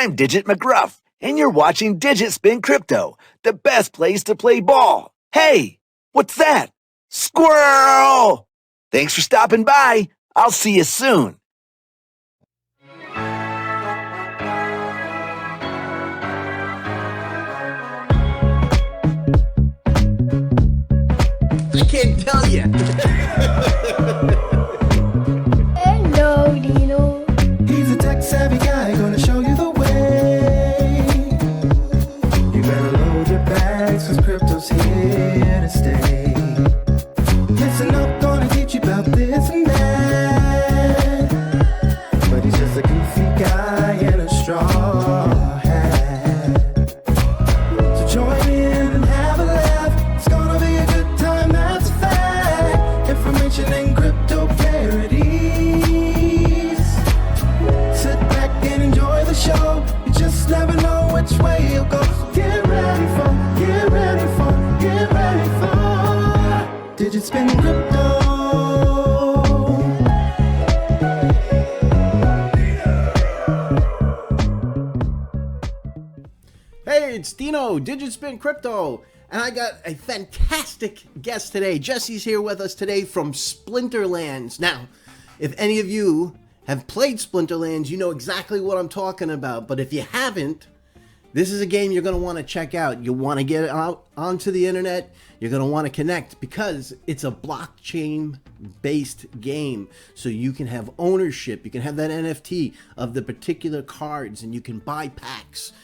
I'm Digit McGruff, and you're watching Digitspin Crypto, the best place to play ball. Hey, what's that? Squirrel! Thanks for stopping by. I'll see you soon. I can't tell you. Hello, Dino. He's a tech-savvy guy, gonna show you the way. You better load your bags, cause crypto's here to stay. Listen up, gonna teach you about this and that. But he's just a goofy guy in a straw hat. So join in and have a laugh. It's gonna be a good time, that's a fact. Information in crypto parodies. Sit back and enjoy the show. You just never know which way you'll go. So get ready for Digitspin Crypto. Hey, it's Dino, Digitspin Crypto, and I got a fantastic guest today. Jesse's here with us today from Splinterlands. Now, if any of you have played Splinterlands, you know exactly what I'm talking about. But if you haven't, this is a game you're going to want to check out. You'll want to get out onto the internet. You're going to want to connect because it's a blockchain-based game. So you can have ownership. You can have that NFT of the particular cards, and you can buy packs.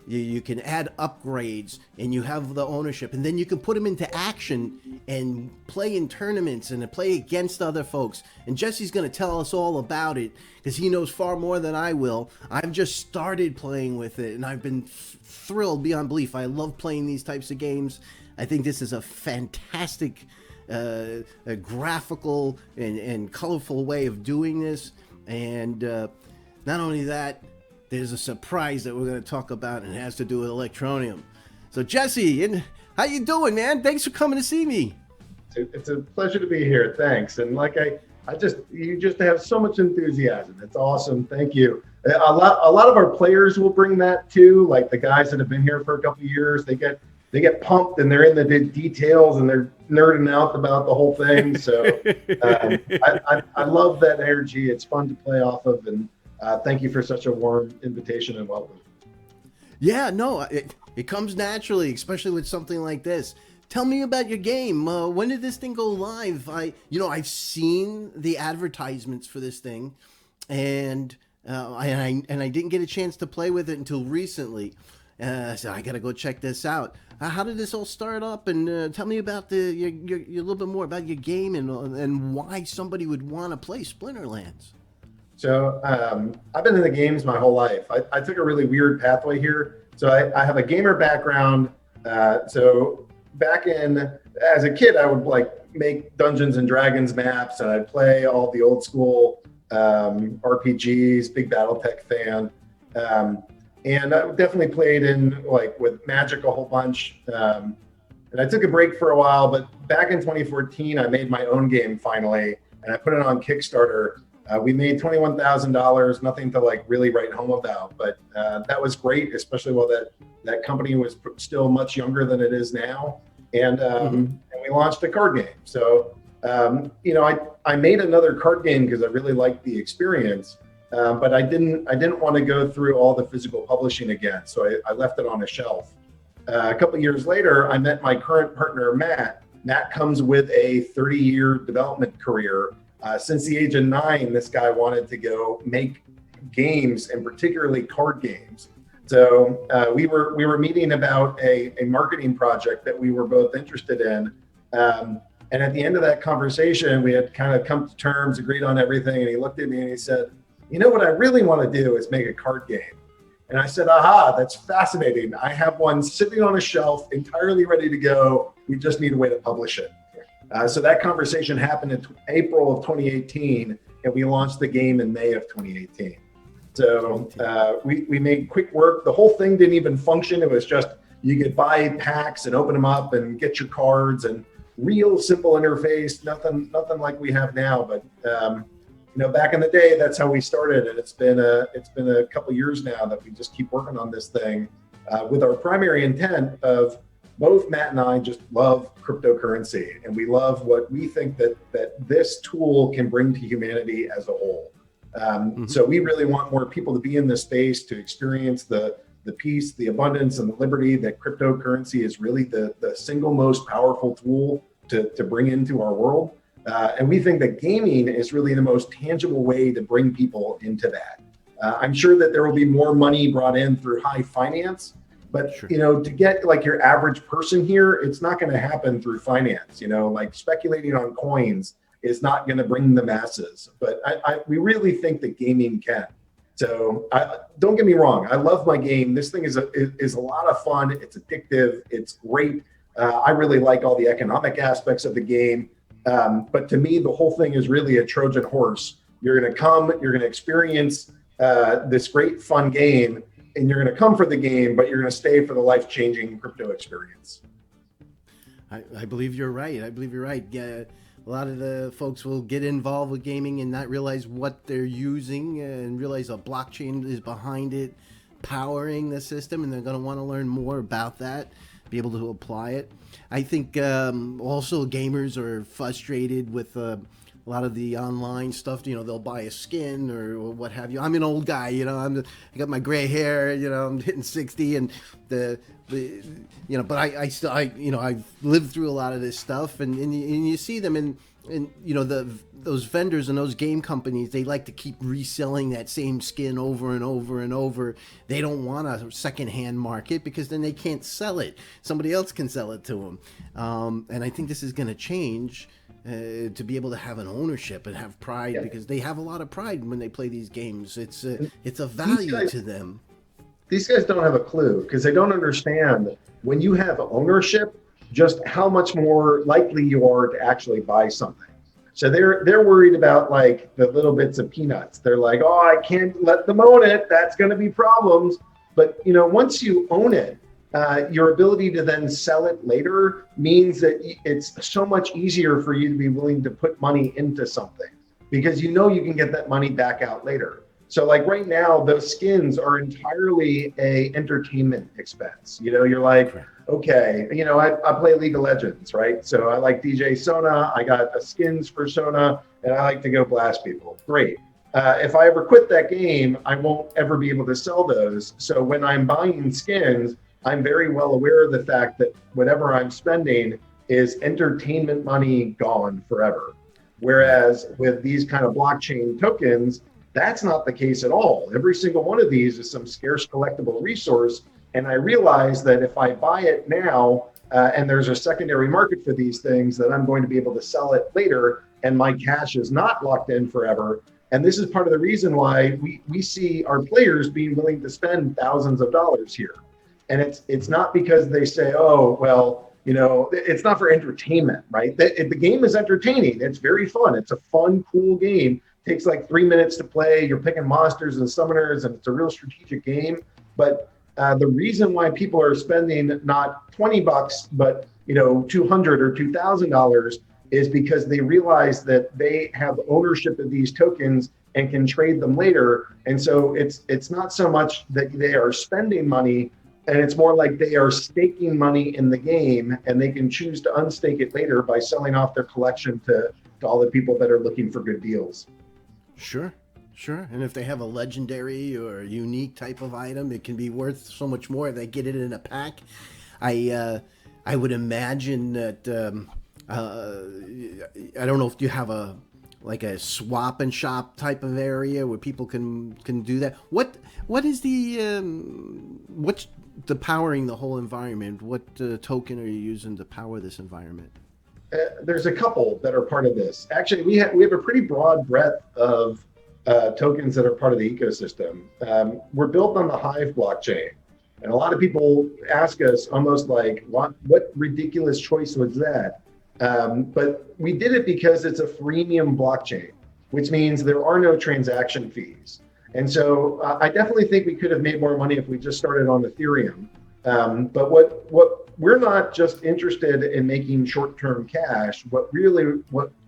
You can add upgrades, and you have the ownership, and then you can put them into action and play in tournaments and play against other folks. And Jesse's going to tell us all about it because he knows far more than I will. I've just started playing with it, and I've been thrilled beyond belief. I love playing these types of games. I think this is a fantastic a graphical and colorful way of doing this. And not only that, there's a surprise that we're going to talk about, and it has to do with Electroneum. So Jesse, how you doing, man? Thanks for coming to see me. It's a pleasure to be here. Thanks. And like you just have so much enthusiasm. It's awesome. Thank you. A lot of our players will bring that too. Like the guys that have been here for a couple of years, they get pumped and they're in the details and they're nerding out about the whole thing. So I love that energy. It's fun to play off of, and thank you for such a warm invitation and welcome. Yeah, no, it comes naturally, especially with something like this. Tell me about your game. When did this thing go live? I've seen the advertisements for this thing, and I didn't get a chance to play with it until recently. So I gotta go check this out. How did this all start up? And tell me about your a little bit more about your game and why somebody would want to play Splinterlands. So I've been in the games my whole life. I took a really weird pathway here. So I have a gamer background. So back as a kid, I would make Dungeons and Dragons maps, and I'd play all the old school RPGs, big BattleTech fan. And I definitely played with Magic a whole bunch. And I took a break for a while, but back in 2014, I made my own game finally, and I put it on Kickstarter. We made $21,000, nothing to really write home about, but that was great, especially while that company was still much younger than it is now. And we launched a card game. So, I made another card game because I really liked the experience, but I didn't want to go through all the physical publishing again. So I left it on a shelf. A couple of years later, I met my current partner, Matt. Matt comes with a 30-year development career. Since the age of 9, this guy wanted to go make games, and particularly card games. So we were meeting about a marketing project that we were both interested in. And at the end of that conversation, we had kind of come to terms, agreed on everything. And he looked at me and he said, "You know what I really want to do is make a card game." And I said, "Aha, that's fascinating. I have one sitting on a shelf, entirely ready to go. We just need a way to publish it." So that conversation happened in April of 2018, and we launched the game in May of 2018. So we made quick work. The whole thing didn't even function. It was just you could buy packs and open them up and get your cards, and real simple interface. Nothing like we have now. But back in the day, that's how we started, and it's been a couple years now that we just keep working on this thing with our primary intent of both Matt and I just love cryptocurrency, and we love what we think that this tool can bring to humanity as a whole. So we really want more people to be in this space to experience the peace, the abundance, and the liberty that cryptocurrency is really the single most powerful tool to bring into our world. And we think that gaming is really the most tangible way to bring people into that. I'm sure that there will be more money brought in through high finance, but Sure. to get like your average person here, it's not going to happen through finance. Like speculating on coins is not going to bring the masses. But we really think that gaming can. So don't get me wrong, I love my game. This thing is a lot of fun. It's addictive. It's great. I really like all the economic aspects of the game. But to me, the whole thing is really a Trojan horse. You're going to come, you're going to experience this great fun game, and you're going to come for the game, but you're going to stay for the life-changing crypto experience. I believe you're right. I believe you're right. Yeah, a lot of the folks will get involved with gaming and not realize what they're using and realize a blockchain is behind it, powering the system, and they're going to want to learn more about that, be able to apply it. I think also gamers are frustrated with a lot of the online stuff. They'll buy a skin or what have you. I'm an old guy, I got my gray hair, I'm hitting 60, and but I've lived through a lot of this stuff, and you see them, and those vendors and those game companies, they like to keep reselling that same skin over and over and over. They don't want a secondhand market because then they can't sell it. Somebody else can sell it to them. And I think this is going to change to be able to have an ownership and have pride, because they have a lot of pride when they play these games. It's a value to them. These guys don't have a clue because they don't understand when you have ownership, just how much more likely you are to actually buy something. So they're worried about like the little bits of peanuts. They're like, oh, I can't let them own it. That's going to be problems. But once you own it, your ability to then sell it later means that it's so much easier for you to be willing to put money into something because you can get that money back out later. So like right now, those skins are entirely a entertainment expense. You're like, okay, I play League of Legends, right? So I like DJ Sona. I got skins for Sona, and I like to go blast people. Great. If I ever quit that game, I won't ever be able to sell those. So when I'm buying skins, I'm very well aware of the fact that whatever I'm spending is entertainment money gone forever. Whereas with these kind of blockchain tokens, that's not the case at all. Every single one of these is some scarce collectible resource. And I realize that if I buy it now and there's a secondary market for these things, that I'm going to be able to sell it later and my cash is not locked in forever. And this is part of the reason why we see our players being willing to spend thousands of dollars here. And it's not because they say, oh, well, it's not for entertainment, right? The game is entertaining. It's very fun. It's a fun, cool game. Takes like 3 minutes to play. You're picking monsters and summoners, and it's a real strategic game. But the reason why people are spending not $20, but $200 or $2,000 is because they realize that they have ownership of these tokens and can trade them later. And so it's not so much that they are spending money, and it's more like they are staking money in the game, and they can choose to unstake it later by selling off their collection to all the people that are looking for good deals. Sure. And if they have a legendary or a unique type of item, it can be worth so much more if they get it in a pack. I would imagine that I don't know if you have a swap and shop type of area where people can do that. What is what's the powering the whole environment? What token are you using to power this environment? There's a couple that are part of this. Actually, we have a pretty broad breadth of tokens that are part of the ecosystem. We're built on the Hive blockchain. And a lot of people ask us almost like, what ridiculous choice was that? But we did it because it's a freemium blockchain, which means there are no transaction fees. And so I definitely think we could have made more money if we just started on Ethereum. But what we're not just interested in making short-term cash. What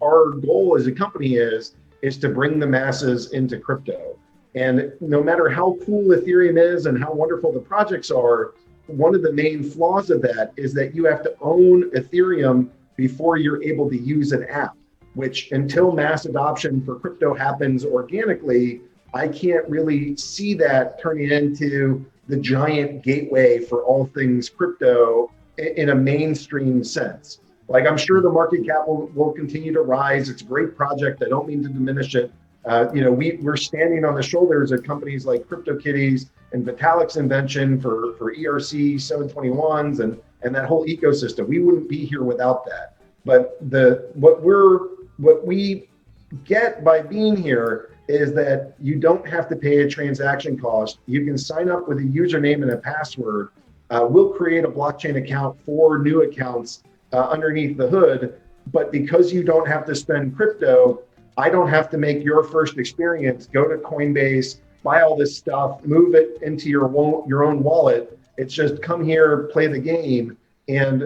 our goal as a company is is to bring the masses into crypto. And no matter how cool Ethereum is and how wonderful the projects are, one of the main flaws of that is that you have to own Ethereum before you're able to use an app, which until mass adoption for crypto happens organically, I can't really see that turning into the giant gateway for all things crypto in a mainstream sense. Like, I'm sure the market cap will continue to rise. It's a great project. I don't mean to diminish it. We're standing on the shoulders of companies like CryptoKitties and Vitalik's invention for ERC 721s and that whole ecosystem. We wouldn't be here without that. But what we get by being here is that you don't have to pay a transaction cost. You can sign up with a username and a password. We'll create a blockchain account for new accounts underneath the hood. But because you don't have to spend crypto, I don't have to make your first experience go to Coinbase, buy all this stuff, move it into your own wallet. It's just come here, play the game. And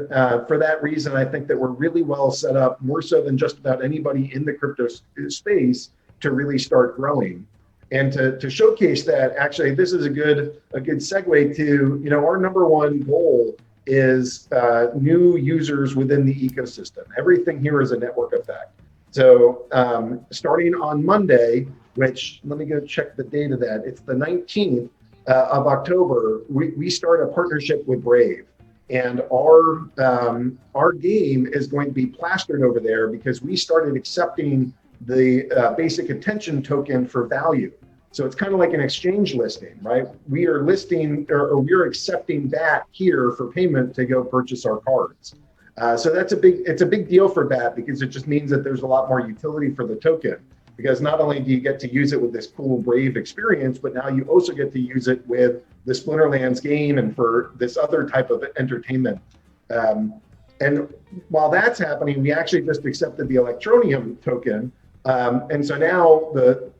for that reason, I think that we're really well set up, more so than just about anybody in the crypto space, to really start growing. And to showcase that, actually, this is a good segue to, our number one goal is new users within the ecosystem. Everything here is a network effect. So starting on Monday, which, let me go check the date of that, it's the 19th of October, we start a partnership with Brave. And our game is going to be plastered over there because we started accepting the basic attention token for value. So it's kind of like an exchange listing, right? We are listing, or we're accepting that here for payment to go purchase our cards. So it's a big deal for that, because it just means that there's a lot more utility for the token. Because not only do you get to use it with this cool Brave experience, but now you also get to use it with the Splinterlands game and for this other type of entertainment. And while that's happening, we actually just accepted the Electroneum token. And so now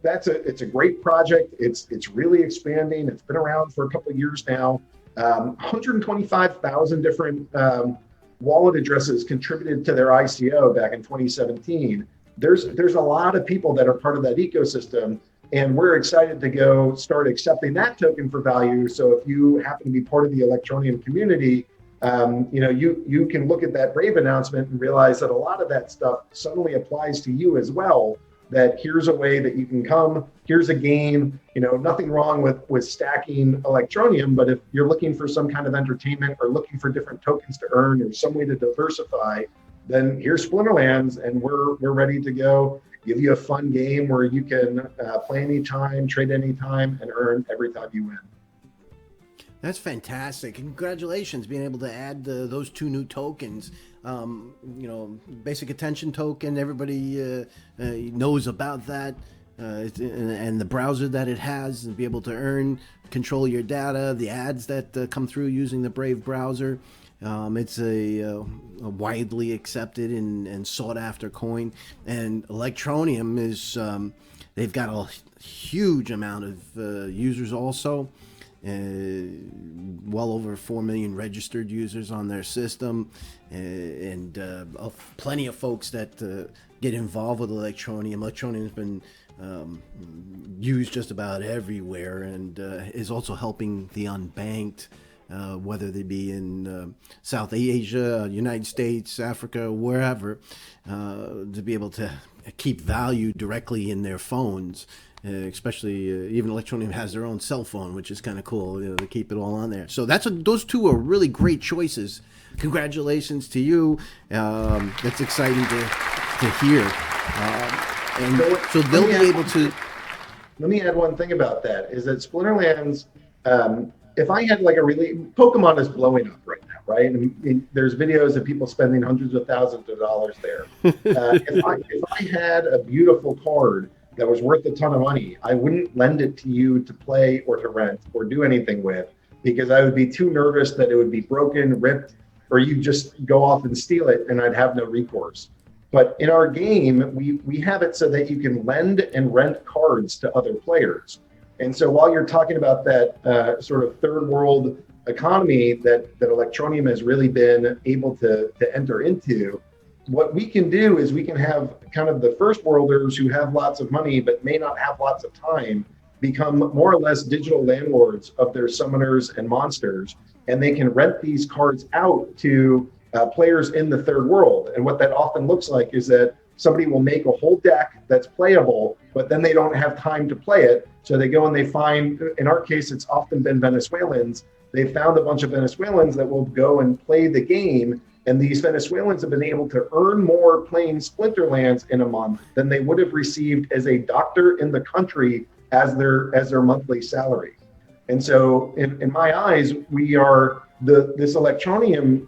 it's a great project. It's really expanding. It's been around for a couple of years now. 125,000 different wallet addresses contributed to their ICO back in 2017. There's a lot of people that are part of that ecosystem, and we're excited to go start accepting that token for value. So if you happen to be part of the Electroneum community, you can look at that Brave announcement and realize that a lot of that stuff suddenly applies to you as well. That here's a way that you can come, here's a game, nothing wrong with stacking Electroneum, but if you're looking for some kind of entertainment or looking for different tokens to earn or some way to diversify, then here's Splinterlands, and we're ready to go give you a fun game where you can play anytime, trade anytime, and earn every time you win. That's fantastic. Congratulations being able to add those two new tokens. Basic attention token, everybody knows about that, and the browser that it has, and be able to control your data, the ads that come through using the Brave browser. It's a widely accepted and sought after coin. And Electroneum is, they've got a huge amount of users also. Well over 4 million registered users on their system, and plenty of folks that get involved with Electroneum. Electroneum has been used just about everywhere, and is also helping the unbanked, whether they be in South Asia, United States, Africa, wherever, to be able to keep value directly in their phones. Especially even Electroneum has their own cell phone, which is kind of cool, to keep it all on there. So those two are really great choices. Congratulations to you. That's exciting to hear. So they'll be able to. Let me add one thing about that, is that Splinterlands, if I had Pokemon is blowing up right now, right? I mean, there's videos of people spending hundreds of thousands of dollars there. If I had a beautiful card that was worth a ton of money, I wouldn't lend it to you to play or to rent or do anything with, because I would be too nervous that it would be broken, ripped, or you just go off and steal it and I'd have no recourse. But in our game, we have it so that you can lend and rent cards to other players. And so while you're talking about that sort of third world economy that Electroneum has really been able to enter into, what we can do is we can have kind of the first worlders who have lots of money but may not have lots of time become more or less digital landlords of their summoners and monsters, and they can rent these cards out to players in the third world. And what that often looks like is that somebody will make a whole deck that's playable, but then they don't have time to play it. So they go and they find, in our case, it's often been Venezuelans. They found a bunch of Venezuelans that will go and play the game. And these Venezuelans have been able to earn more playing Splinterlands in a month than they would have received as a doctor in the country as their monthly salary. And so in my eyes, we are this Electroneum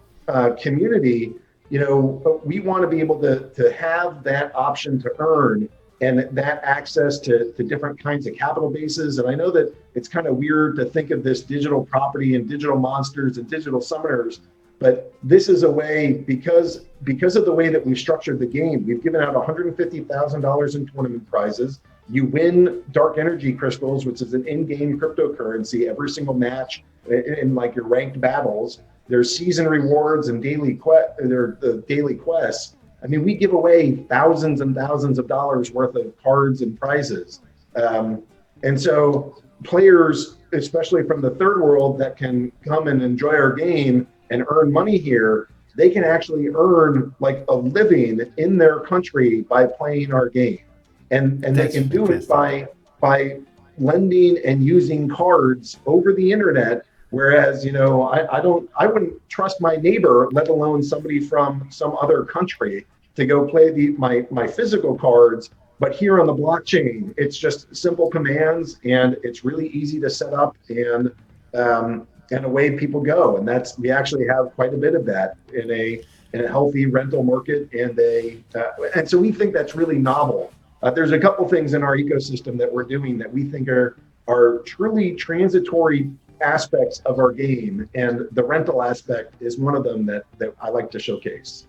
community. You know, we want to be able to have that option to earn and that access to different kinds of capital bases. And I know that it's kind of weird to think of this digital property and digital monsters and digital summoners, but this is a way, because of the way that we've structured the game, we've given out $150,000 in tournament prizes. You win dark energy crystals, which is an in-game cryptocurrency every single match in like your ranked battles. There's season rewards and daily quests. I mean, we give away thousands and thousands of dollars worth of cards and prizes. And so players, especially from the third world, that can come and enjoy our game and earn money here, they can actually earn like a living in their country by playing our game. And they can do it by lending and using cards over the internet. Whereas, you know, I wouldn't trust my neighbor, let alone somebody from some other country, to go play my physical cards. But here on the blockchain, it's just simple commands, and it's really easy to set up, and away people go. And we actually have quite a bit of that in a healthy rental market, and so we think that's really novel. There's a couple things in our ecosystem that we're doing that we think are truly transitory aspects of our game, and the rental aspect is one of them that I like to showcase.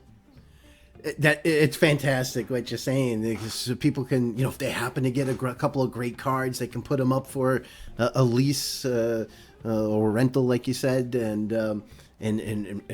That it's fantastic what you're saying, because people can, you know, if they happen to get a couple of great cards, they can put them up for a lease or rental, like you said, and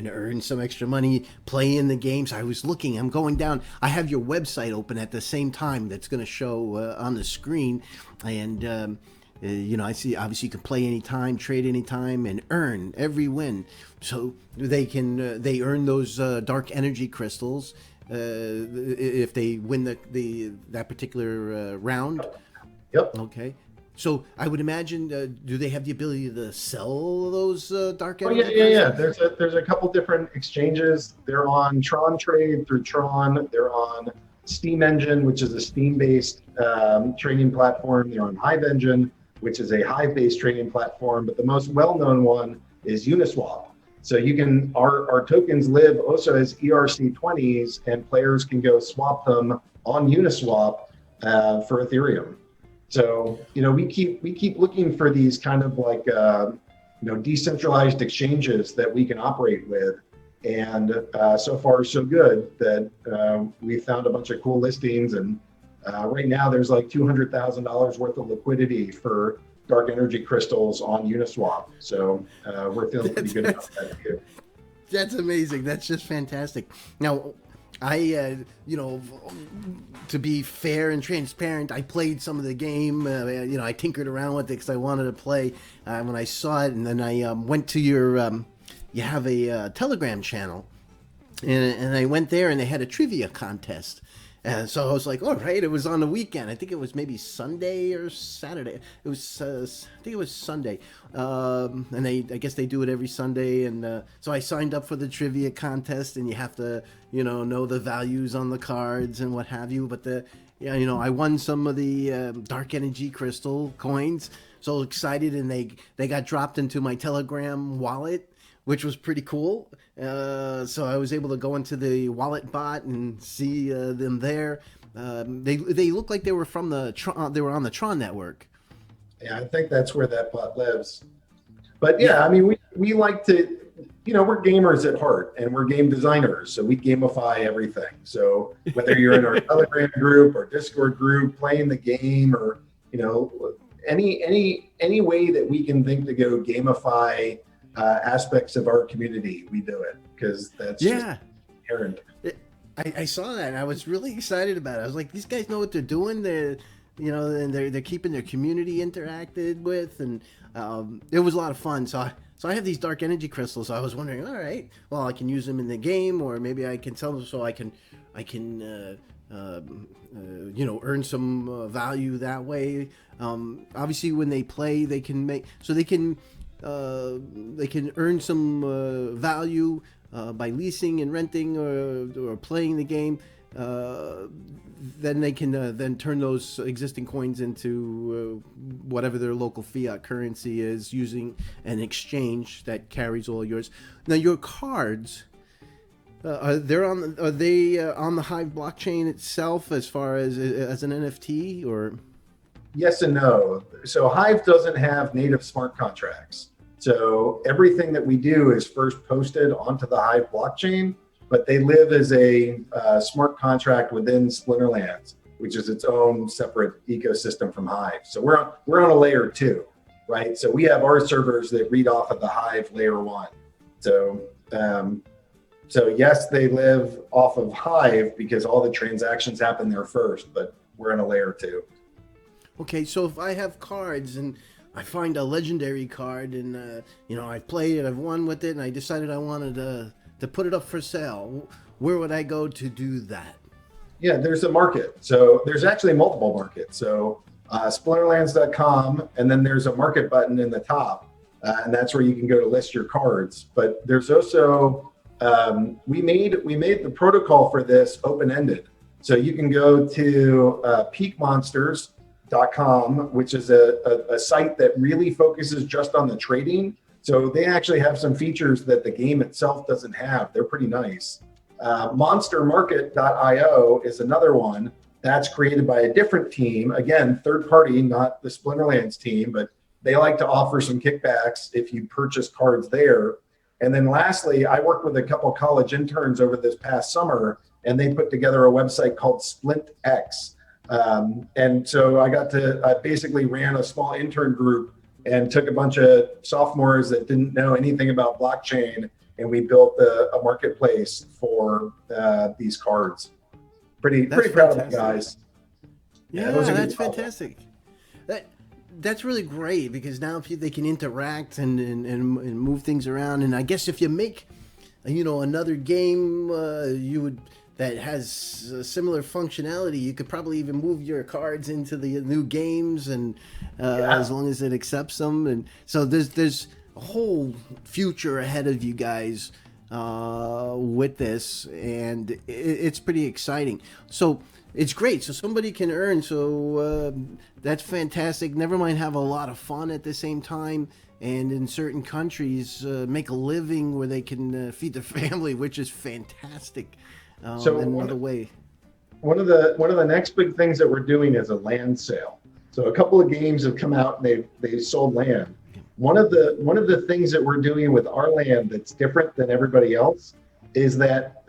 earn some extra money playing the games. I'm going down. I have your website open at the same time that's going to show on the screen, and you know, I see obviously you can play anytime, trade anytime, and earn every win. So they can they earn those dark energy crystals if they win that particular round. Yep. Okay. So I would imagine, do they have the ability to sell those dark energy? Oh yeah. There's a couple different exchanges. They're on Tron Trade through Tron. They're on Steam Engine, which is a Steam-based trading platform. They're on Hive Engine, which is a Hive-based trading platform. But the most well-known one is Uniswap. So you can our tokens live also as ERC20s, and players can go swap them on Uniswap for Ethereum. So, you know, we keep looking for these kind of like, you know, decentralized exchanges that we can operate with. And so far, so good that we found a bunch of cool listings. And right now there's like $200,000 worth of liquidity for dark energy crystals on Uniswap. So we're feeling pretty good about that too. That's amazing. That's just fantastic. Now, you know, to be fair and transparent, I played some of the game. You know, I tinkered around with it because I wanted to play when I saw it, and then I went to your. You have a Telegram channel, and I went there, and they had a trivia contest. And so I was like, all right, it was on the weekend. I think it was maybe Sunday or Saturday. It was, I think it was Sunday. And I guess they do it every Sunday. And so I signed up for the trivia contest, and you have to, you know the values on the cards and what have you. But you know, I won some of the dark energy crystal coins. So excited, and they got dropped into my Telegram wallet, which was pretty cool. So I was able to go into the wallet bot and see them there. They look like they were from the Tron, they were on the Tron network. Yeah, I think that's where that bot lives. But yeah, I mean, we like to, you know, we're gamers at heart, and we're game designers, so we gamify everything. So whether you're in our Telegram group or Discord group playing the game, or, you know, any way that we can think to go gamify aspects of our community, we do it, because that's just inherent. I saw that and I was really excited about it. I was like, these guys know what they're doing. They're, and they're keeping their community interacted with, and it was a lot of fun. So I have these dark energy crystals. So I was wondering, all right, well, I can use them in the game, or maybe I can sell them so I can earn some value that way. Obviously, when they play, they can earn some value by leasing and renting or playing the game. Then they can then turn those existing coins into whatever their local fiat currency is, using an exchange that carries all yours. Now, your cards, are they on the Hive blockchain itself as far as an NFT, or? Yes and no. So Hive doesn't have native smart contracts. So everything that we do is first posted onto the Hive blockchain, but they live as a smart contract within Splinterlands, which is its own separate ecosystem from Hive. So we're on a layer 2, right? So we have our servers that read off of the Hive layer 1. So yes, they live off of Hive because all the transactions happen there first, but we're in a layer 2. Okay, so if I have cards and I find a legendary card and I've played it, I've won with it, and I decided I wanted to put it up for sale, where would I go to do that? Yeah, there's a market. So there's actually multiple markets. So Splinterlands.com, and then there's a market button in the top, and that's where you can go to list your cards. But there's also we made the protocol for this open-ended. So you can go to peakmonsters.com, which is a site that really focuses just on the trading. So they actually have some features that the game itself doesn't have. They're pretty nice. Monstermarket.io is another one that's created by a different team. Again, third party, not the Splinterlands team, but they like to offer some kickbacks if you purchase cards there. And then lastly, I worked with a couple college interns over this past summer, and they put together a website called SplintX. And so I basically ran a small intern group and took a bunch of sophomores that didn't know anything about blockchain, and we built a marketplace for these cards. Pretty proud of the guys. Yeah, that's fantastic. That's really great, because now they can interact and move things around. And I guess if you make, another game that has similar functionality, you could probably even move your cards into the new games, and as long as it accepts them. And so there's a whole future ahead of you guys with this, and it's pretty exciting. So it's great. So somebody can earn. So that's fantastic. Never mind, have a lot of fun at the same time. And in certain countries, make a living where they can feed their family, which is fantastic. So one of the next big things that we're doing is a land sale. So a couple of games have come out and they've sold land. One of the things that we're doing with our land that's different than everybody else is that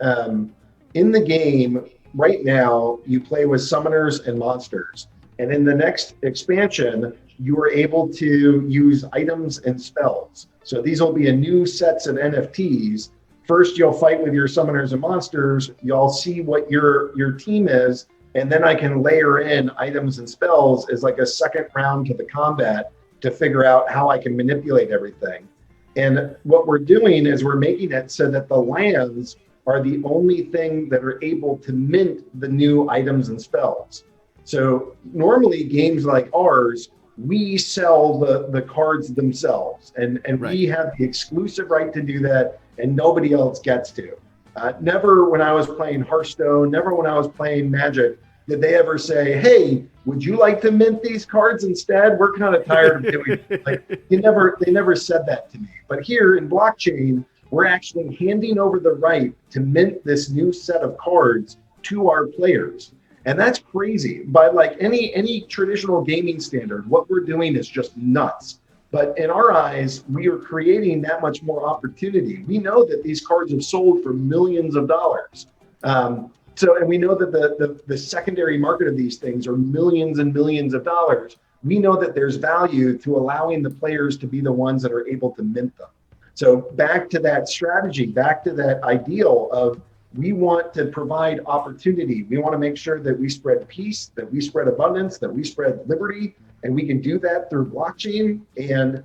in the game right now you play with summoners and monsters, and in the next expansion you are able to use items and spells. So these will be a new sets of NFTs. First, you'll fight with your summoners and monsters. You'll see what your team is, and then I can layer in items and spells as like a second round to the combat to figure out how I can manipulate everything. And what we're doing is we're making it so that the lands are the only thing that are able to mint the new items and spells. So normally games like ours, we sell the cards themselves, and right. We have the exclusive right to do that, and nobody else gets to. Never when I was playing Hearthstone, never when I was playing Magic, did they ever say, hey, would you like to mint these cards instead? We're kind of tired of doing it. Like, they never said that to me. But here in blockchain, we're actually handing over the right to mint this new set of cards to our players. And that's crazy. By like any traditional gaming standard, what we're doing is just nuts. But in our eyes, we are creating that much more opportunity. We know that these cards have sold for millions of dollars. And we know that the secondary market of these things are millions and millions of dollars. We know that there's value to allowing the players to be the ones that are able to mint them. So back to that strategy, back to that ideal of we want to provide opportunity. We want to make sure that we spread peace, that we spread abundance, that we spread liberty, and we can do that through blockchain. And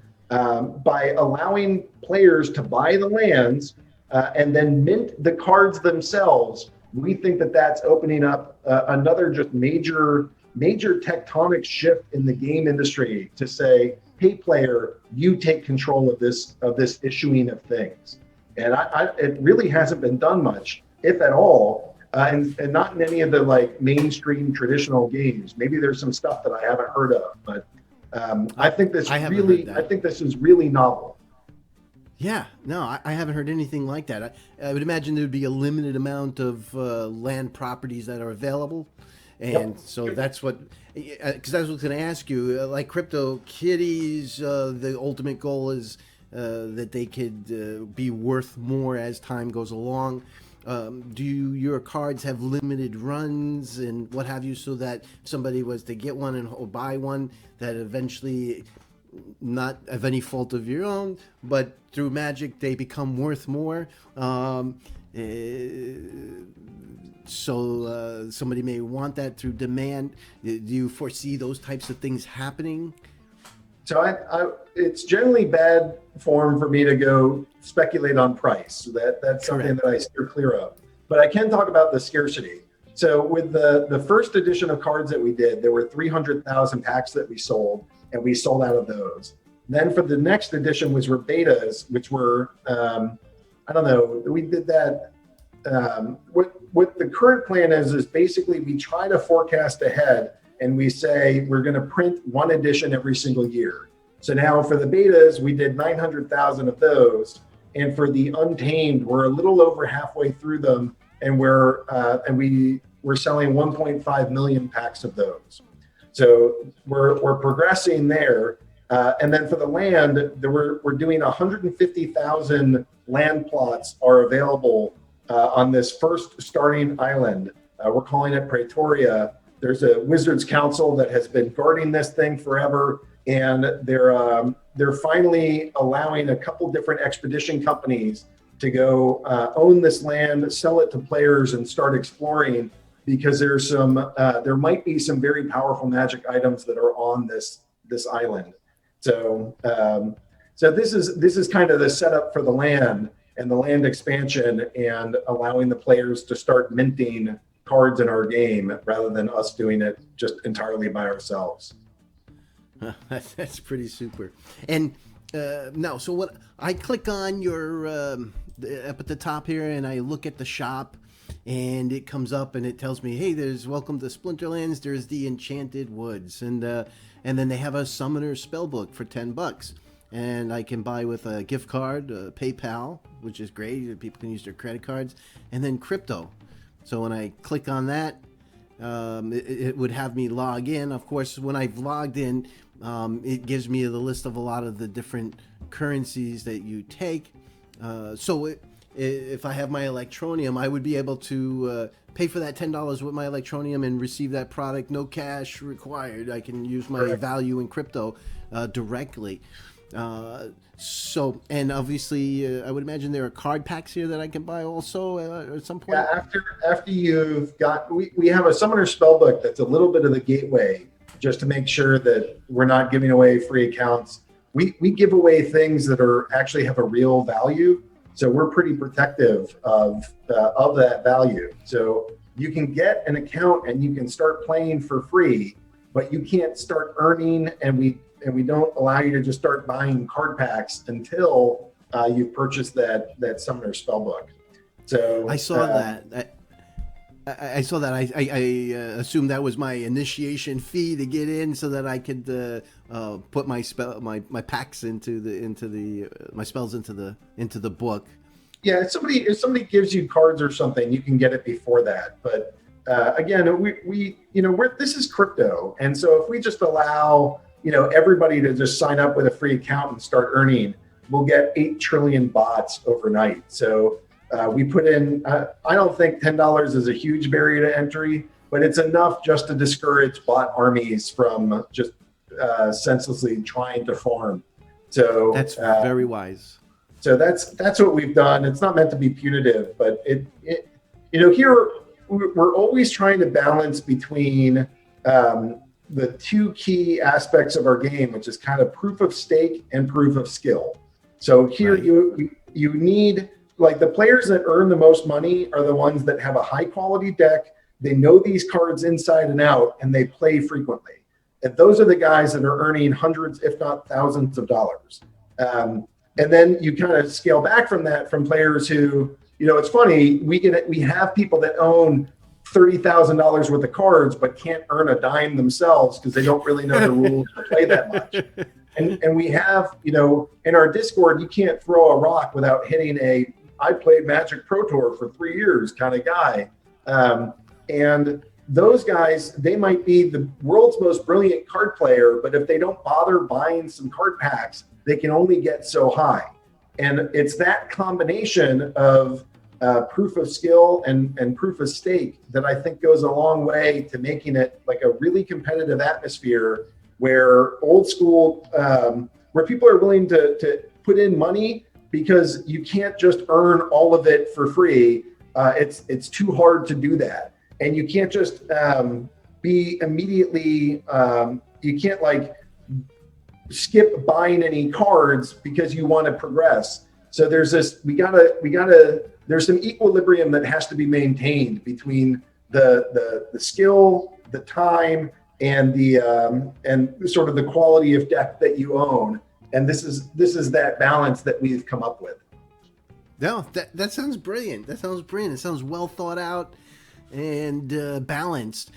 by allowing players to buy the lands and then mint the cards themselves, we think that that's opening up another just major tectonic shift in the game industry to say, hey, player, you take control of this issuing of things. And it really hasn't been done much, if at all, and not in any of the like mainstream traditional games. Maybe there's some stuff that I haven't heard of, but I think this is really novel. Yeah, no, I haven't heard anything like that. I would imagine there'd be a limited amount of land properties that are available. And so that's what, because I was going to ask you, like CryptoKitties, the ultimate goal is that they could be worth more as time goes along. Do your cards have limited runs and what have you, so that somebody was to get one or buy one, that eventually, not of any fault of your own, but through magic they become worth more? So somebody may want that through demand. Do you foresee those types of things happening? So it's generally bad form for me to go speculate on price. So that's something that I steer clear of. But I can talk about the scarcity. So with the first edition of cards that we did, there were 300,000 packs that we sold, and we sold out of those. Then for the next edition, which were betas, which were, I don't know, we did that. What the current plan is basically we try to forecast ahead, and we say we're going to print one edition every single year. So now for the betas, we did 900,000 of those, and for the Untamed, we're a little over halfway through them, and we're selling 1.5 million packs of those. So we're progressing there. And then for the land, we're doing 150,000 land plots are available on this first starting island. We're calling it Praetoria. There's a Wizards Council that has been guarding this thing forever, and they're finally allowing a couple different expedition companies to go own this land, sell it to players, and start exploring, because there might be some very powerful magic items that are on this island. So this is kind of the setup for the land and the land expansion, and allowing the players to start minting cards in our game rather than us doing it just entirely by ourselves. That's pretty super. And now, so what I click on your up at the top here, and I look at the shop, and it comes up and it tells me, hey, there's welcome to Splinterlands. There's the Enchanted Woods, and then they have a Summoner Spellbook for $10. And I can buy with a gift card, PayPal, which is great. People can use their credit cards, and then crypto. So when I click on that, it would have me log in. Of course, when I've logged in, it gives me the list of a lot of the different currencies that you take. So if I have my Electroneum, I would be able to pay for that $10 with my Electroneum and receive that product, no cash required. I can use my value in crypto directly. So, and obviously, I would imagine there are card packs here that I can buy also at some point. Yeah, after you've got, we have a Summoner Spellbook that's a little bit of the gateway, just to make sure that we're not giving away free accounts. We give away things that actually have a real value, so we're pretty protective of that value. So you can get an account and you can start playing for free, but you can't start earning, and we don't allow you to just start buying card packs until you've purchased that Summoner Spellbook. So I saw that. I saw that. I assumed that was my initiation fee to get in, so that I could put my packs into my spells into the book. Yeah, if somebody gives you cards or something, you can get it before that. But again, this is crypto, and so if we just allow everybody to just sign up with a free account and start earning, we'll get 8 trillion bots overnight. So we put in, I don't think $10 is a huge barrier to entry, but it's enough just to discourage bot armies from just senselessly trying to farm. So that's very wise. So that's what we've done. It's not meant to be punitive, but here we're always trying to balance between the two key aspects of our game, which is kind of proof of stake and proof of skill. So here Right. you need, like, the players that earn the most money are the ones that have a high quality deck. They know these cards inside and out, and they play frequently. And those are the guys that are earning hundreds, if not thousands of dollars. And then you kind of scale back from that, from players who, it's funny, we have people that own $30,000 worth of cards but can't earn a dime themselves because they don't really know the rules to play that much. And we have, in our Discord, you can't throw a rock without hitting I played Magic Pro Tour for 3 years kind of guy. And those guys, they might be the world's most brilliant card player, but if they don't bother buying some card packs, they can only get so high. And it's that combination of proof of skill and proof of stake that I think goes a long way to making it like a really competitive atmosphere where old school, where people are willing to put in money because you can't just earn all of it for free. It's too hard to do that. And you can't just be immedately, you can't like skip buying any cards because you want to progress. So there's this, there's some equilibrium that has to be maintained between the skill, the time, and and sort of the quality of deck that you own. And this is that balance that we've come up with. No, that sounds brilliant. That sounds brilliant. It sounds well thought out and balanced.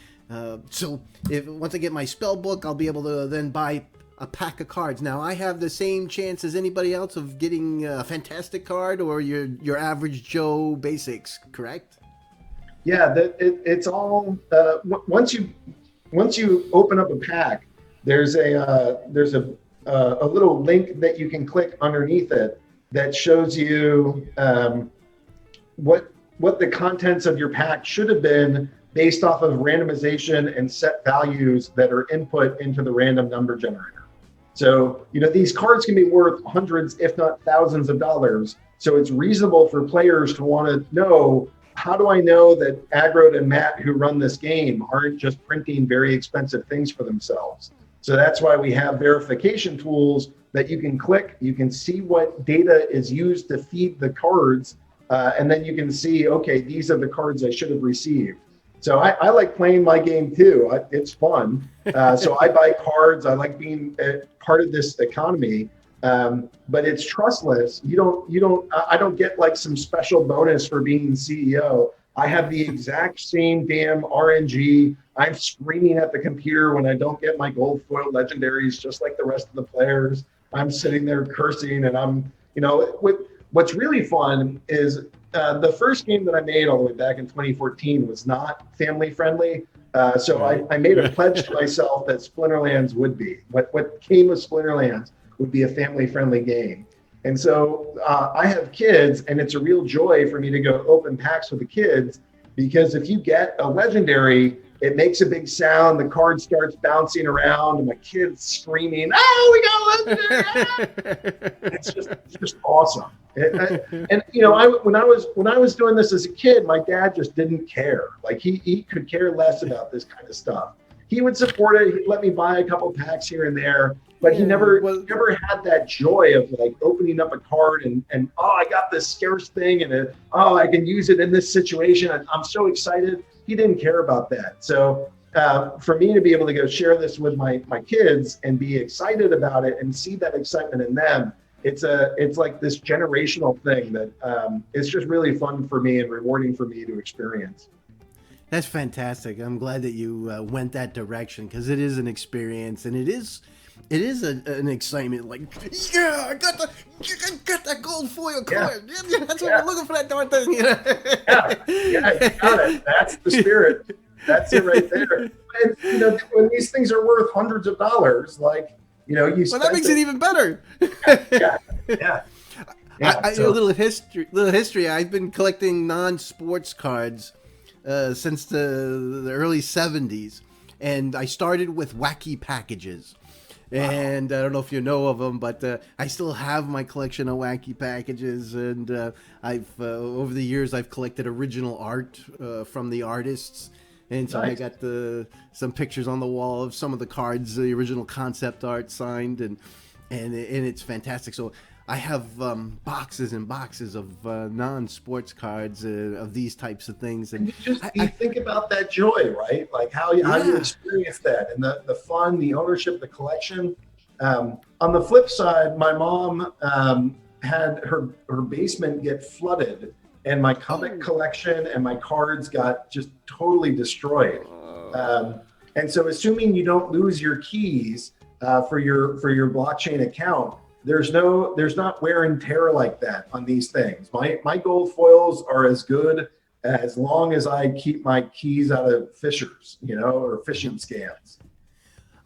So once I get my spell book, I'll be able to then buy a pack of cards. Now, I have the same chance as anybody else of getting a fantastic card or your average Joe basics, correct? Yeah, it's all once you open up a pack, there's a little link that you can click underneath it that shows you what the contents of your pack should have been based off of randomization and set values that are input into the random number generator. So, these cards can be worth hundreds, if not thousands of dollars. So it's reasonable for players to want to know, how do I know that Agrod and Matt, who run this game, aren't just printing very expensive things for themselves? So that's why we have verification tools that you can click. You can see what data is used to feed the cards. And then you can see, okay, these are the cards I should have received. So I like playing my game too. It's fun. So I buy cards. I like being part of this economy. But it's trustless. I don't get like some special bonus for being CEO. I have the exact same damn RNG. I'm screaming at the computer when I don't get my gold foil legendaries, just like the rest of the players. I'm sitting there cursing, and what's really fun is the first game that I made all the way back in 2014 was not family friendly. So I made a pledge to myself that Splinterlands would be. What came of Splinterlands would be a family friendly game. And so I have kids, and it's a real joy for me to go open packs with the kids, because if you get a legendary, it makes a big sound, the card starts bouncing around, and my kid's screaming, "Oh, we got a legendary!" It's just awesome. And when I was doing this as a kid, my dad just didn't care. Like he could care less about this kind of stuff. He would support it. He'd let me buy a couple packs here and there, but he never had that joy of like opening up a card and I got this scarce thing, and I can use it in this situation. I'm so excited. He didn't care about that. So for me to be able to go share this with my kids and be excited about it and see that excitement in them, it's like this generational thing that it's just really fun for me and rewarding for me to experience. That's fantastic. I'm glad that you went that direction, because it is an experience, and it is an excitement. Like, yeah, I got that gold foil card. Yeah, that's what we're looking for, that darn thing. Yeah, you got it. That's the spirit. That's it right there. And when these things are worth hundreds of dollars, like you well, that makes it even better. Yeah. A little history. I've been collecting non-sports cards since the early 70s, and I started with wacky packages. And I don't know if you know of them, but I still have my collection of wacky packages. And I've over the years I've collected original art from the artists, and so I got some pictures on the wall of some of the cards, the original concept art signed, and it's fantastic. So I have boxes and boxes of non-sports cards of these types of things. And you think about that joy, right? Like how you experience that, and the fun, the ownership, the collection. On the flip side, my mom had her basement get flooded, and my comic collection and my cards got just totally destroyed. And so, assuming you don't lose your keys for your blockchain account, there's not wear and tear like that on these things. My gold foils are as good as long as I keep my keys out of fishers, or phishing scams.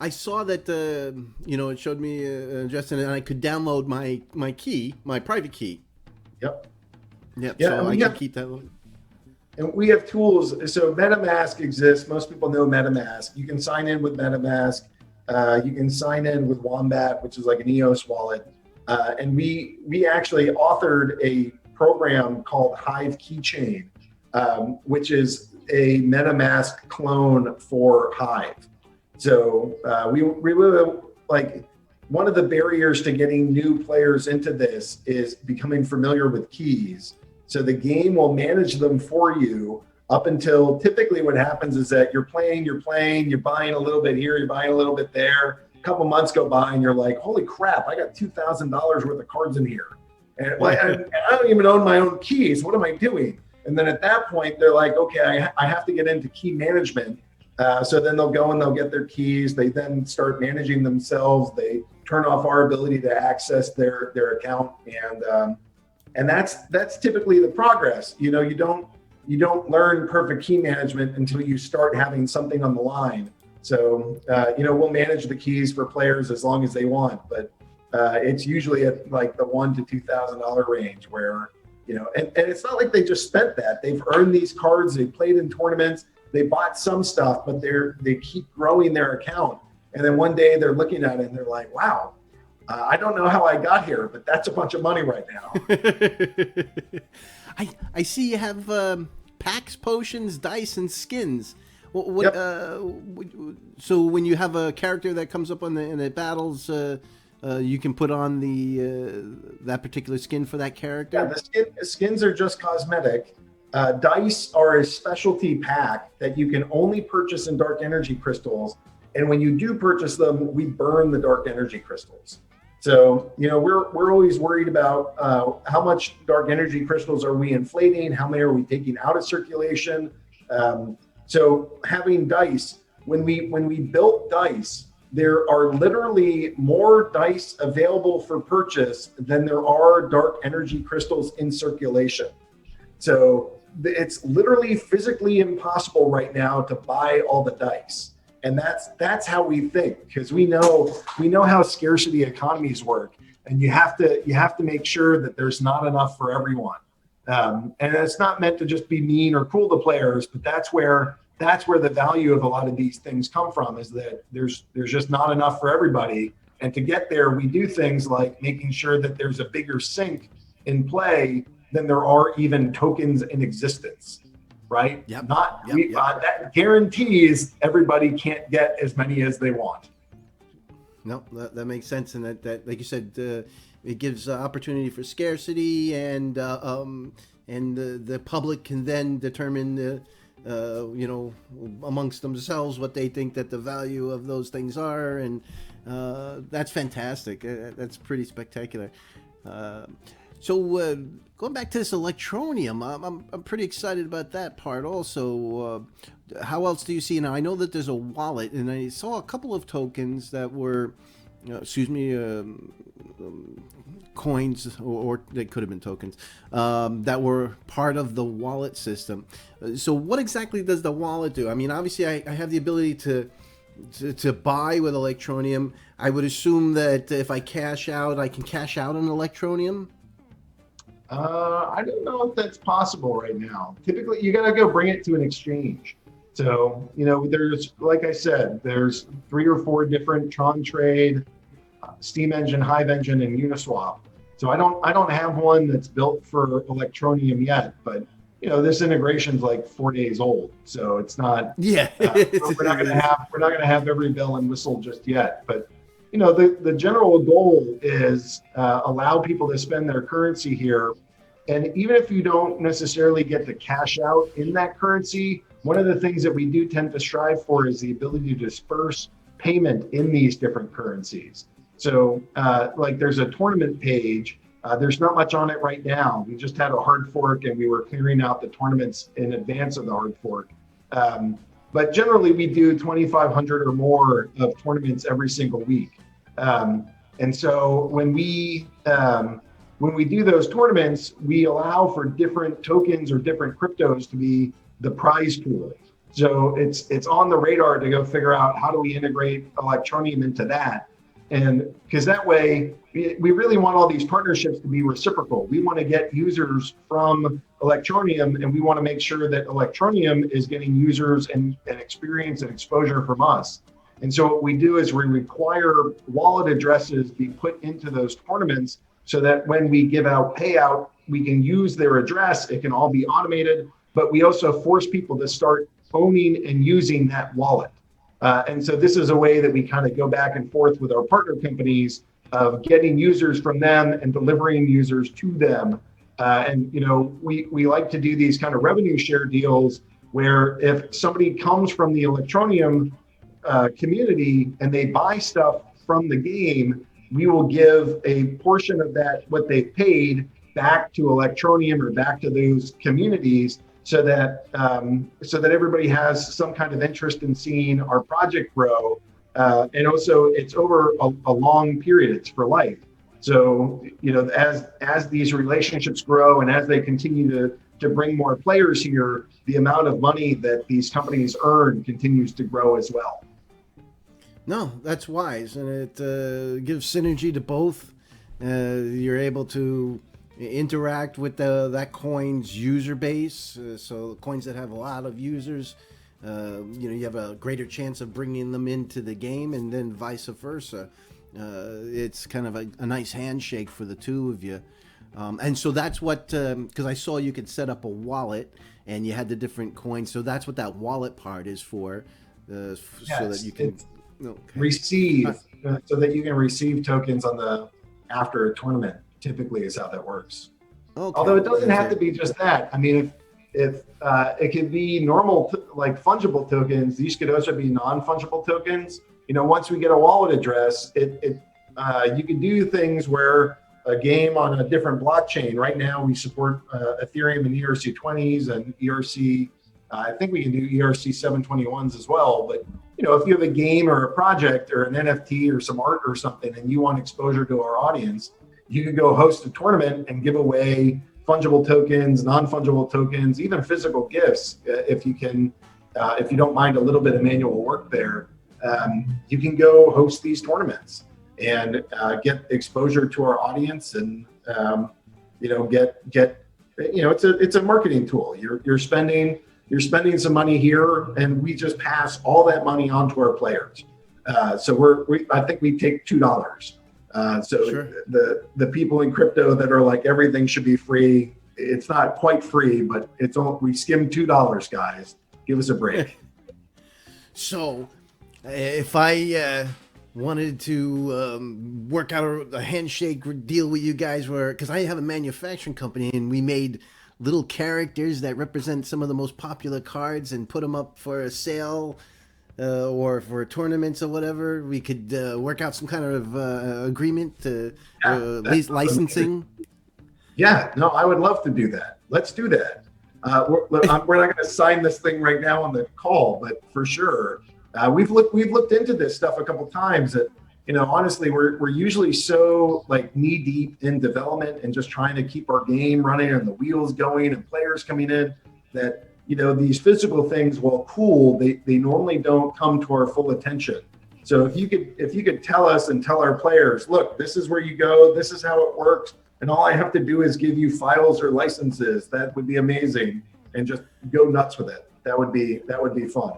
I saw that it showed me Justin, and I could download my key, my private key. Yep. Yeah, so I can keep that one. And we have tools. So MetaMask exists. Most people know MetaMask. You can sign in with MetaMask. You can sign in with Wombat, which is like an EOS wallet. And we actually authored a program called Hive Keychain, which is a MetaMask clone for Hive. So we really like, one of the barriers to getting new players into this is becoming familiar with keys. So the game will manage them for you up until, typically what happens is that you're playing, you're buying a little bit here, you're buying a little bit there. A couple months go by and you're like, holy crap, I got $2,000 worth of cards in here. And I don't even own my own keys. What am I doing? And then at that point, they're like, okay, I have to get into key management. So then they'll go and they'll get their keys. They then start managing themselves. They turn off our ability to access their account. And that's typically the progress. You don't learn perfect key management until you start having something on the line. So, we'll manage the keys for players as long as they want, but it's usually at like the $1,000 to $2,000 range where, and it's not like they just spent that. They've earned these cards. They played in tournaments. They bought some stuff, but they keep growing their account. And then one day they're looking at it and they're like, wow, I don't know how I got here, but that's a bunch of money right now. I see you have packs, potions, dice, and skins. Yep. So when you have a character that comes up in the battles, you can put on that particular skin for that character? Yeah, the skins are just cosmetic. Dice are a specialty pack that you can only purchase in dark energy crystals. And when you do purchase them, we burn the dark energy crystals. So, we're always worried about how much dark energy crystals are we inflating? How many are we taking out of circulation? So having dice, when we built dice, there are literally more dice available for purchase than there are dark energy crystals in circulation. So it's literally physically impossible right now to buy all the dice. And that's how we think, because we know how scarcity economies work, and you have to make sure that there's not enough for everyone. And it's not meant to just be mean or cruel to players, but that's where the value of a lot of these things come from, is that there's just not enough for everybody. And to get there, we do things like making sure that there's a bigger sink in play than there are even tokens in existence. Right? Yep. That guarantees everybody can't get as many as they want. No, that makes sense, and that like you said, it gives opportunity for scarcity, and the public can then determine, amongst themselves what they think that the value of those things are, and that's fantastic. That's pretty spectacular. So going back to this Electroneum, I'm pretty excited about that part also. How else do you see? Now, I know that there's a wallet, and I saw a couple of tokens that were, coins, or they could have been tokens, that were part of the wallet system. So what exactly does the wallet do? I mean, obviously I have the ability to buy with Electroneum. I would assume that if I cash out, I can cash out an Electroneum. I don't know if that's possible right now. Typically, you got to go bring it to an exchange. So, there's, like I said, there's 3 or 4 different Tron Trade, Steam Engine, Hive Engine, and Uniswap. So I don't have one that's built for Electroneum yet, but this integration's like 4 days old, so it's not. Yeah, we're not gonna have every bell and whistle just yet. But the general goal is allow people to spend their currency here, and even if you don't necessarily get to cash out in that currency, one of the things that we do tend to strive for is the ability to disperse payment in these different currencies. So like there's a tournament page. There's not much on it right now. We just had a hard fork and we were clearing out the tournaments in advance of the hard fork. But generally we do 2,500 or more of tournaments every single week. And so when we do those tournaments, we allow for different tokens or different cryptos to be the prize pool. So it's on the radar to go figure out how do we integrate Electroneum into that. And because that way, we really want all these partnerships to be reciprocal. We want to get users from Electroneum, and we want to make sure that Electroneum is getting users and experience and exposure from us. And so what we do is we require wallet addresses be put into those tournaments so that when we give out payout, we can use their address. It can all be automated, but we also force people to start owning and using that wallet. And so this is a way that we kind of go back and forth with our partner companies of getting users from them and delivering users to them. And we like to do these kind of revenue share deals where if somebody comes from the Electroneum community and they buy stuff from the game, we will give a portion of that, what they paid, back to Electroneum or back to those communities, so that everybody has some kind of interest in seeing our project grow. And also it's over a long period, it's for life. So, as these relationships grow and as they continue to bring more players here, the amount of money that these companies earn continues to grow as well. No, that's wise, and it gives synergy to both. You're able to interact with that coin's user base, so coins that have a lot of users, you have a greater chance of bringing them into the game, and then vice versa. It's kind of a nice handshake for the two of you. And so that's what, because I saw you could set up a wallet and you had the different coins, so that's what that wallet part is for, so that you can receive, so that you can receive tokens after a tournament. Typically is how that works. Okay. Although it doesn't have to be just that. I mean, if it could be normal, like fungible tokens, these could also be non-fungible tokens. Once we get a wallet address, you can do things where a game on a different blockchain. Right now, we support Ethereum and ERC20s and ERC. I think we can do ERC 721s as well. But if you have a game or a project or an NFT or some art or something, and you want exposure to our audience, you could go host a tournament and give away fungible tokens, non-fungible tokens, even physical gifts. If you don't mind a little bit of manual work there, you can go host these tournaments and get exposure to our audience, and it's a marketing tool. You're spending some money here, and we just pass all that money on to our players. So I think we take $2. Sure. The people in crypto that are like everything should be free, it's not quite free, but we skim $2, guys. Give us a break. So if I wanted to work out a handshake deal with you guys, because I have a manufacturing company and we made little characters that represent some of the most popular cards and put them up for a sale, or for tournaments or whatever, we could work out some kind of agreement to licensing. Yeah, no, I would love to do that. Let's do that. We're not going to sign this thing right now on the call, but for sure, we've looked into this stuff a couple times. That honestly, we're usually so like knee deep in development and just trying to keep our game running and the wheels going and players coming in that. These physical things, while cool, they normally don't come to our full attention. So if you could tell us and tell our players, look, this is where you go, this is how it works, and all I have to do is give you files or licenses, that would be amazing, and just go nuts with it. That would be fun.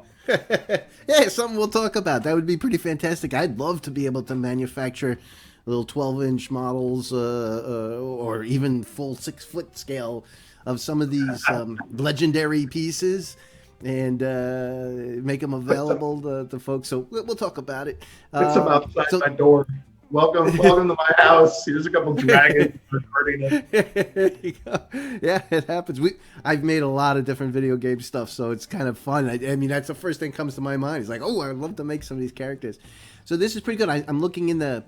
Yeah, something we'll talk about. That would be pretty fantastic. I'd love to be able to manufacture little 12-inch models or even full 6-foot scale of some of these legendary pieces and make them available to folks. So we'll talk about it. Put some outside So my door. Welcome to my house. Here's a couple dragons recording it. there you go. Yeah, it happens. I've made a lot of different video game stuff, so it's kind of fun. I mean, that's the first thing that comes to my mind. It's like, oh, I'd love to make some of these characters. So this is pretty good. I'm looking in the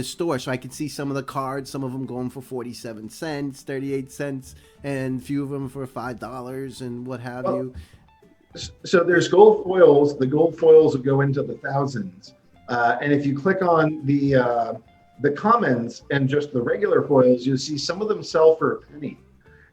store, so I can see some of the cards. Some of them going for 47 cents, 38 cents, and a few of them for $5 and what have you. So there's gold foils. The gold foils will go into the thousands. And if you click on the commons and just the regular foils, you'll see some of them sell for a penny.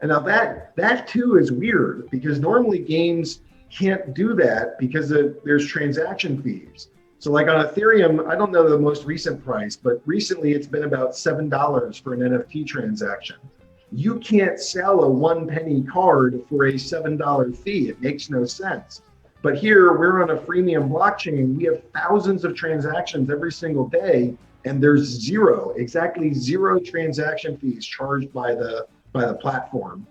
And now that too is weird because normally games can't do that because there's transaction fees. So like on Ethereum, I don't know the most recent price, but recently it's been about $7 for an NFT transaction. You can't sell a 1 penny card for a $7 fee. It makes no sense. But here we're on a freemium blockchain. We have thousands of transactions every single day, and there's exactly zero transaction fees charged by the platform.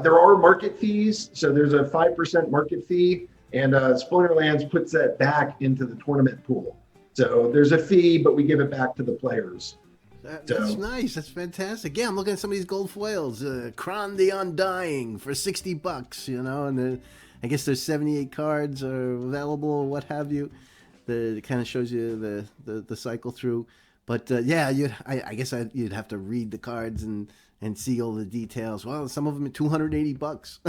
There are market fees, so there's a 5% market fee, and Splinterlands puts that back into the tournament pool. So there's a fee, but we give it back to the players. That's nice. That's fantastic. Yeah, I'm looking at some of these gold foils. Kron the Undying for $60, you know, and I guess there's 78 cards are available or what have you. It kind of shows you the cycle through. But yeah, I guess you'd have to read the cards and see all the details. Well, some of them are $280.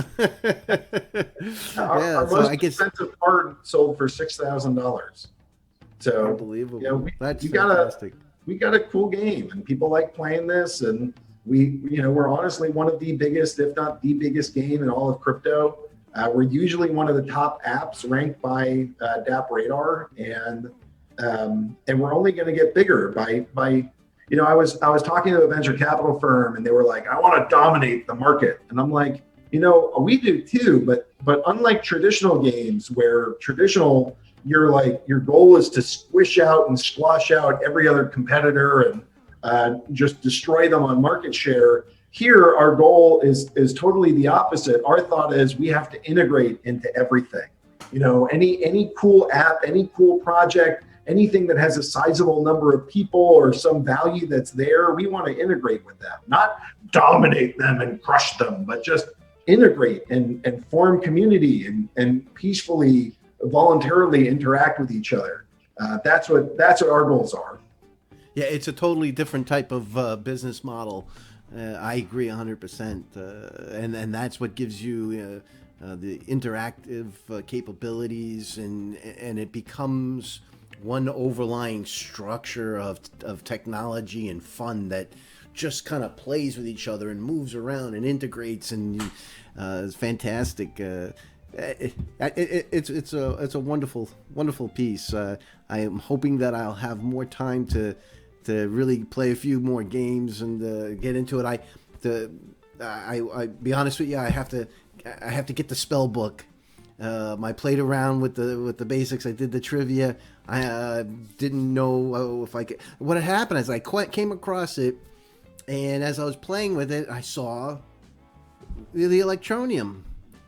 Our most expensive card sold for $6,000. So unbelievable. You know, That's fantastic. We got a cool game, and people like playing this, and we're honestly one of the biggest, if not the biggest game in all of crypto. We're usually one of the top apps ranked by DApp Radar, and we're only going to get bigger by. I was talking to a venture capital firm, and they were like, "I want to dominate the market," and I'm like, we do too, but unlike traditional games, where your goal is to squish out and squash out every other competitor and just destroy them on market share. Here, our goal is totally the opposite. Our thought is we have to integrate into everything. Any cool app, any cool project, anything that has a sizable number of people or some value that's there, we want to integrate with them, not dominate them and crush them, but just integrate and form community and peacefully, voluntarily interact with each other. That's what our goals are. Yeah, it's a totally different type of business model. I agree 100%, and that's what gives you the interactive capabilities, and it becomes one overlying structure of technology and fun that just kind of plays with each other and moves around and integrates, and it's fantastic. It's a wonderful piece. I am hoping that I'll have more time to really play a few more games and get into it. I be honest with you, I have to get the spell book. I played around with the basics. I did the trivia. I didn't know if I could. What had happened is I came across it, and as I was playing with it, I saw the Electroneum.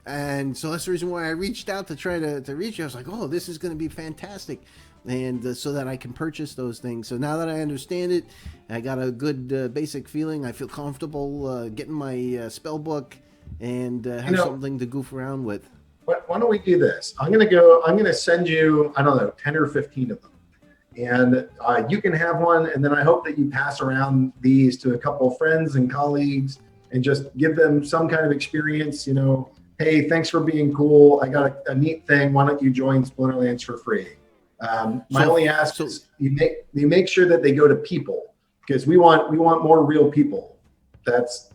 And so that's the reason why I reached out to try to reach you. I was like, oh, this is going to be fantastic. And so that I can purchase those things. So now that I understand it, I got a good basic feeling. I feel comfortable getting my spell book and have something to goof around with. Why don't we do this? I'm going to send you, 10 or 15 of them. And you can have one. And then I hope that you pass around these to a couple of friends and colleagues and just give them some kind of experience, hey, thanks for being cool. I got a neat thing. Why don't you join Splinterlands for free? My only ask is you make sure that they go to people, because we want more real people. That's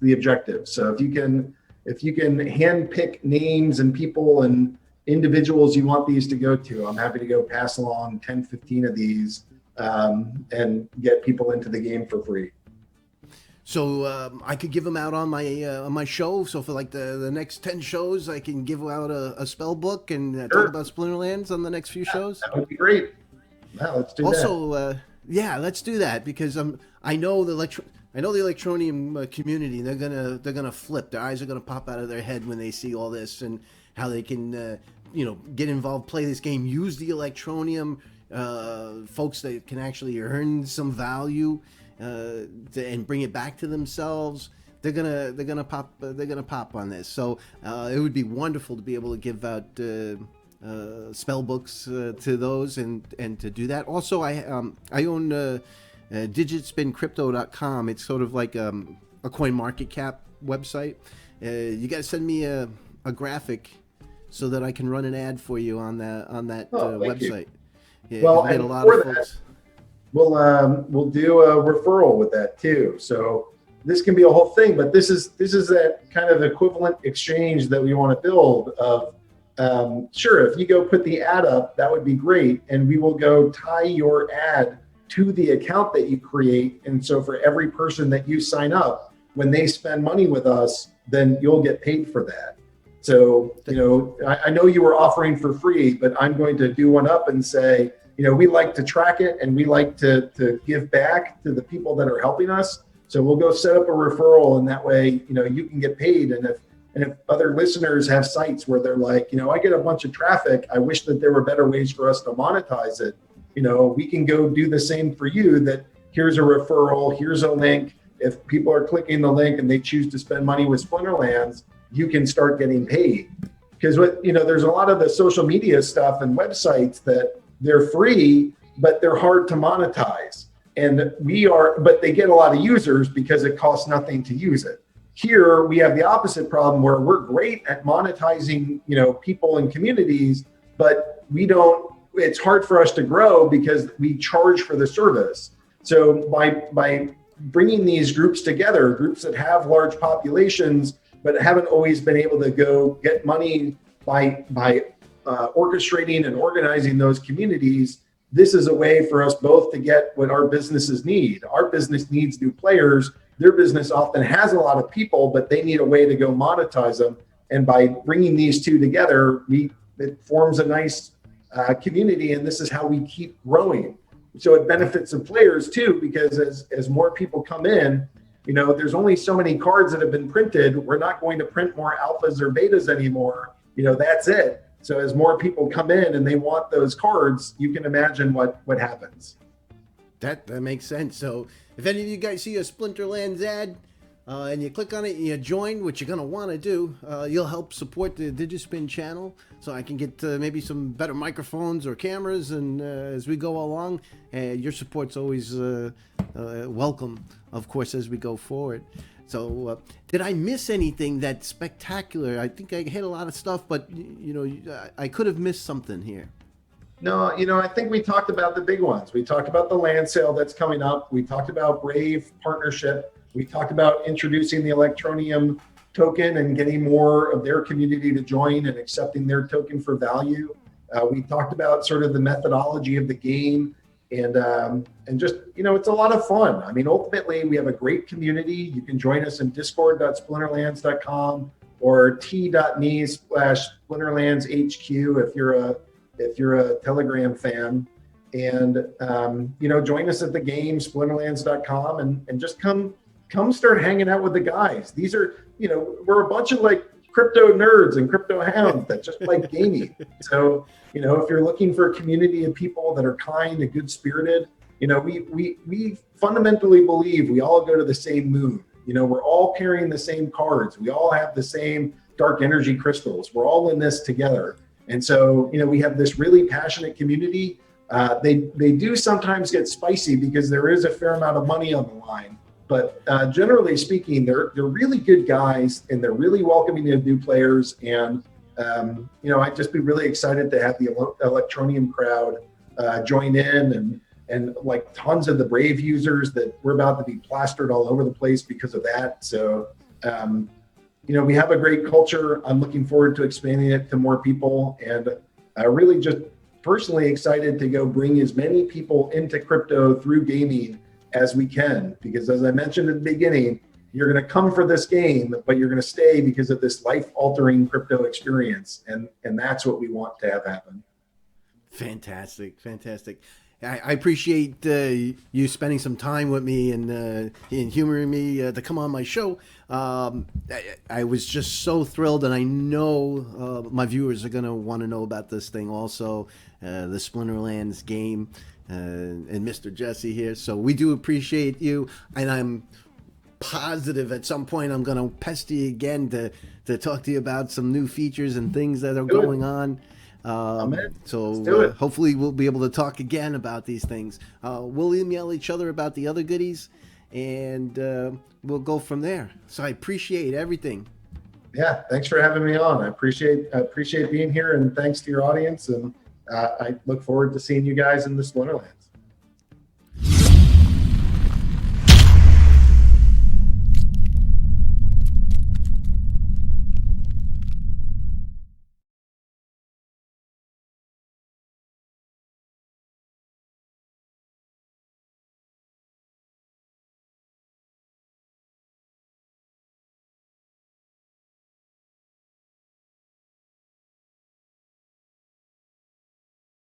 the objective. So if you can hand pick names and people and individuals you want these to go to, I'm happy to go pass along 10, 15 of these and get people into the game for free. So I could give them out on my show. So for like the next 10 shows, I can give out a spell book and Sure. talk about Splinterlands on the next few shows. That would be great. Now let's do that. Also, yeah, let's do that because I know the Electroneum community. They're gonna flip. Their eyes are gonna pop out of their head when they see all this and how they can get involved, play this game, use the Electroneum folks that can actually earn some value and bring it back to themselves. They're gonna pop on this. So it would be wonderful to be able to give out spell books to those and to do that. Also, I own digitspincrypto.com. It's sort of like a coin market cap website. You got to send me a graphic so that I can run an ad for you on that website. Yeah, well, get and a lot for of that, folks. we'll do a referral with that too. So this can be a whole thing, but this is that kind of equivalent exchange that we want to build of. Sure, if you go put the ad up, that would be great. And we will go tie your ad to the account that you create. And so for every person that you sign up, when they spend money with us, then you'll get paid for that. So, I know you were offering for free, but I'm going to do one up and say, we like to track it and we like to give back to the people that are helping us. So we'll go set up a referral and that way, you can get paid. And if other listeners have sites where they're like, I get a bunch of traffic, I wish that there were better ways for us to monetize it. We can go do the same for you, that here's a referral, here's a link. If people are clicking the link and they choose to spend money with Splinterlands, you can start getting paid. Because there's a lot of the social media stuff and websites that they're free, but they're hard to monetize. And but they get a lot of users because it costs nothing to use it. Here we have the opposite problem where we're great at monetizing, people and communities, but it's hard for us to grow because we charge for the service. So by bringing these groups together, groups that have large populations, but haven't always been able to go get money by orchestrating and organizing those communities, this is a way for us both to get what our businesses need. Our business needs new players. Their business often has a lot of people, but they need a way to go monetize them. And by bringing these two together, it forms a nice community, and this is how we keep growing. So it benefits the players too, because as more people come in, there's only so many cards that have been printed. We're not going to print more alphas or betas anymore. That's it. So as more people come in and they want those cards, you can imagine what happens. That makes sense. So if any of you guys see a Splinterlands ad and you click on it and you join, which you're going to want to do, you'll help support the Digispin channel so I can get maybe some better microphones or cameras. And as we go along, your support's always welcome, of course, as we go forward. So did I miss anything that's spectacular? I think I hit a lot of stuff, but I could have missed something here. No, I think we talked about the big ones. We talked about the land sale that's coming up. We talked about Brave partnership. We talked about introducing the Electroneum token and getting more of their community to join and accepting their token for value. We talked about sort of the methodology of the game and just, it's a lot of fun. I mean, ultimately, we have a great community. You can join us in discord.splinterlands.com or t.me/splinterlandshq if you're a Telegram fan. And, join us at the game, splinterlands.com, and just come start hanging out with the guys. These are, we're a bunch of crypto nerds and crypto hounds that just like gaming. So, if you're looking for a community of people that are kind and good spirited, we fundamentally believe we all go to the same moon. We're all carrying the same cards. We all have the same dark energy crystals. We're all in this together. And so, we have this really passionate community. They do sometimes get spicy because there is a fair amount of money on the line. But generally speaking, they're really good guys and they're really welcoming of new players. And, I'd just be really excited to have the Electroneum crowd join in and like tons of the Brave users that we're about to be plastered all over the place because of that. So, we have a great culture. I'm looking forward to expanding it to more people and really just personally excited to go bring as many people into crypto through gaming as we can, because as I mentioned at the beginning, you're going to come for this game, but you're going to stay because of this life-altering crypto experience, and that's what we want to have happen. Fantastic. I appreciate you spending some time with me and humoring me to come on my show. I was just so thrilled, and I know my viewers are going to want to know about this thing also, the Splinterlands game, and Mr. Jesse here. So we do appreciate you, and I'm positive at some point I'm going to pester you again to talk to you about some new features and things that are going on. So hopefully we'll be able to talk again about these things. We'll email each other about the other goodies, and we'll go from there. So I appreciate everything. Yeah, thanks for having me on. I appreciate being here, and thanks to your audience. And I look forward to seeing you guys in the Splinterlands.